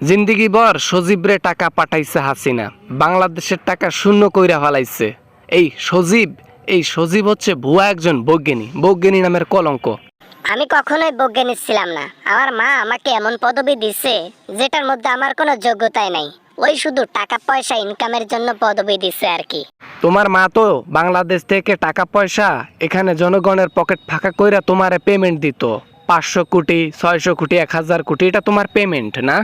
জিন্দিগি ভর সজীবরে টাকা পাঠাইছে হাসিনা, বাংলাদেশের টাকা শূন্য কইরা ফেলাইছে। এই সজীব হচ্ছে ভুয়া একজন বৈজ্ঞানী নামের কলঙ্ক। আমি কখনোই বৈজ্ঞানী ছিলাম না। আমার মা আমাকে এমন পদবি দিছে যেটার মধ্যে আমার কোনো যোগ্যতাই নাই। ওই শুধু টাকা পয়সা ইনকামের জন্য পদবি দিছে আর কি। তোমার মা তো বাংলাদেশ থেকে টাকা পয়সা এখানে জনগণের পকেট ফাঁকা কইরা তোমারে পেমেন্ট দিত। 500 কোটি, 600 কোটি, 1000 কোটি, এটা তোমার পেমেন্ট না?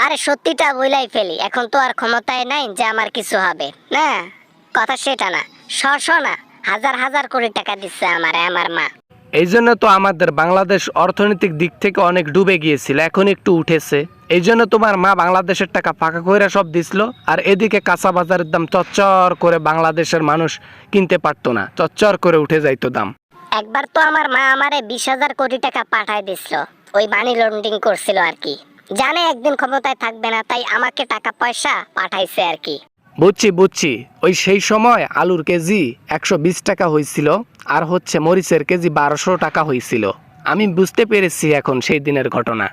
আরে সত্যিটা বইলাই ফেলি, এখন তো আর ক্ষমতায় নাই যে আমার কিছু হবে না। কথা সেটা না, না, হাজার হাজার কোটি টাকা দিচ্ছে আমার মা। এই জন্য তো আমাদের বাংলাদেশ অর্থনৈতিক দিক থেকে অনেক ডুবে গিয়েছিল, এখন একটু উঠেছে। এই জন্য তোমার মা বাংলাদেশের টাকা ফাঁকা কইরা সব দিছিল। আর এদিকে কাঁচা বাজারের দাম চচ্চর করে বাংলাদেশের মানুষ কিনতে পারতো না, চচ্চর করে উঠে যাইতো দাম। একবার তো আমার মা আমারে 20,000 কোটি টাকা পাঠায় দিছিল, ওই মানি লন্ডিং করছিল আর কি। জানে একদিন ক্ষমতায় থাকবে না, তাই আমাকে টাকা পয়সা পাঠাইছে আর কি। বুঝছি। ওই সেই সময় আলুর কেজি 120 টাকা হয়েছিল, আর হচ্ছে মরিচের কেজি 1200 টাকা হয়েছিল। আমি বুঝতে পেরেছি এখন সেই দিনের ঘটনা।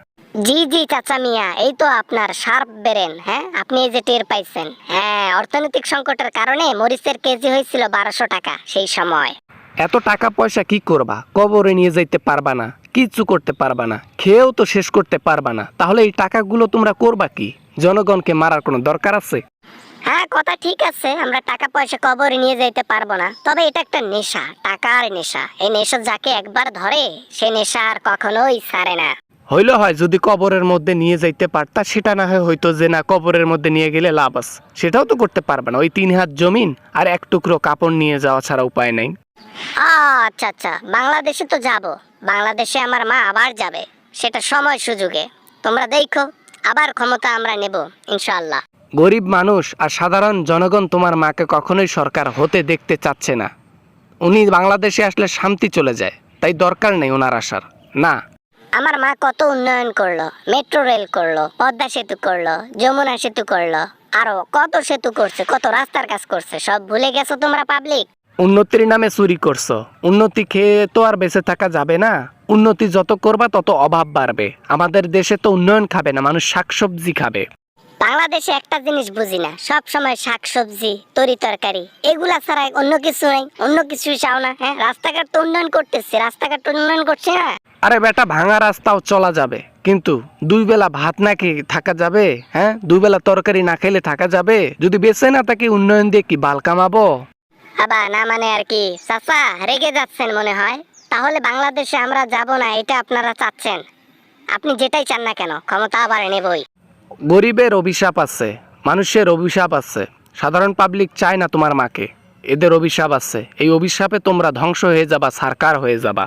জি চাচা মিয়া, এই তো আপনার শার্প বেরেন। হ্যাঁ, আপনি এই যে টের পাইছেন। হ্যাঁ, অর্থনৈতিক সংকটের কারণে মরিচের কেজি হয়েছিল 1200 টাকা সেই সময়। এত টাকা পয়সা কি করবা? কবরে নিয়ে যাইতে পারবা না, কিচ্ছু করতে পারবা না, খেয়েও তো শেষ করতে পারবা না। তাহলে এই টাকাগুলো তোমরা করবা কি? জনগণকে মারার কোনো দরকার আছে? হ্যাঁ, কথা ঠিক আছে, আমরা টাকা পয়সা কবরে নিয়ে যাইতে পারবো না, তবে এটা একটা নেশা, টাকার নেশা। এই নেশা যাকে একবার ধরে সে নেশা আর কখনোই ছাড়ে না। হইলে হয় যদি কবরের মধ্যে নিয়ে যাইতে পারতা, সেটা না হয় হয়তো যে না কবরের মধ্যে নিয়ে গেলে লাভ আছে, সেটাও তো করতে পারবা না। ওই 3 হাত জমিন আর 1 টুকরো কাপড় নিয়ে যাওয়া ছাড়া উপায় নাই। আচ্ছা, বাংলাদেশে তো যাব। বাংলাদেশে আমার মা আবার যাবে, সেটা সময় সুযোগে। তোমরা দেখো, আবার ক্ষমতা আমরা নেব ইনশাআল্লাহ। গরিব মানুষ আর সাধারণ জনগণ তোমার মাকে কখনোই সরকার হতে দেখতে চাচ্ছে না। উনি বাংলাদেশে আসলে শান্তি চলে যায়, তাই দরকার নেই ওনার আসার। না, আমার মা কত উন্নয়ন করলো, মেট্রো রেল করলো, পদ্মা সেতু করলো, যমুনা সেতু করলো, আরো কত সেতু করছে, কত রাস্তার কাজ করছে। সব ভুলে গেছো তোমরা পাবলিক? উন্নতির নামে চুরি করছো। উন্নতি খেয়ে তো আর বেঁচে থাকা যাবে না। উন্নতি যত করবা তত অভাব বাড়বে। আমাদের দেশে তো উন্নয়ন খাবে না, মানুষ শাকসবজি খাবে। বাংলাদেশে একটা জিনিস বুঝি না, সব সময় শাকসবজি, তরি তরকারি, এগুলা ছাড়া অন্য কিছু নাই। অন্য কিছু চাও না? হ্যাঁ, রাস্তাঘাট তো উন্নয়ন করতেছে, রাস্তাঘাট উন্নয়ন করছে না। আরে বেটা, ভাঙা রাস্তাও চলা যাবে, কিন্তু 2 বেলা ভাত না খেয়ে থাকা যাবে? হ্যাঁ, 2 বেলা তরকারি না খেলে থাকা যাবে? যদি বেঁচে না থাকি উন্নয়ন দিয়ে কি বাল কামাবো? আবার না মানে আর কি? চাচা রেগে যাচ্ছেন মনে হয়। তাহলে বাংলাদেশে আমরা যাব না, এটা আপনারা চাচ্ছেন? আপনি যেটাই চান না কেন, ক্ষমতা আবার নেবই। গরিবের অভিশাপ আছে, মানুষের অভিশাপ আছে। সাধারণ পাবলিক চায় না তোমার মাকে, এদের অভিশাপ আছে। এই অভিশাপে তোমরা ধ্বংস হয়ে যাবা, সারকার হয়ে যাবা।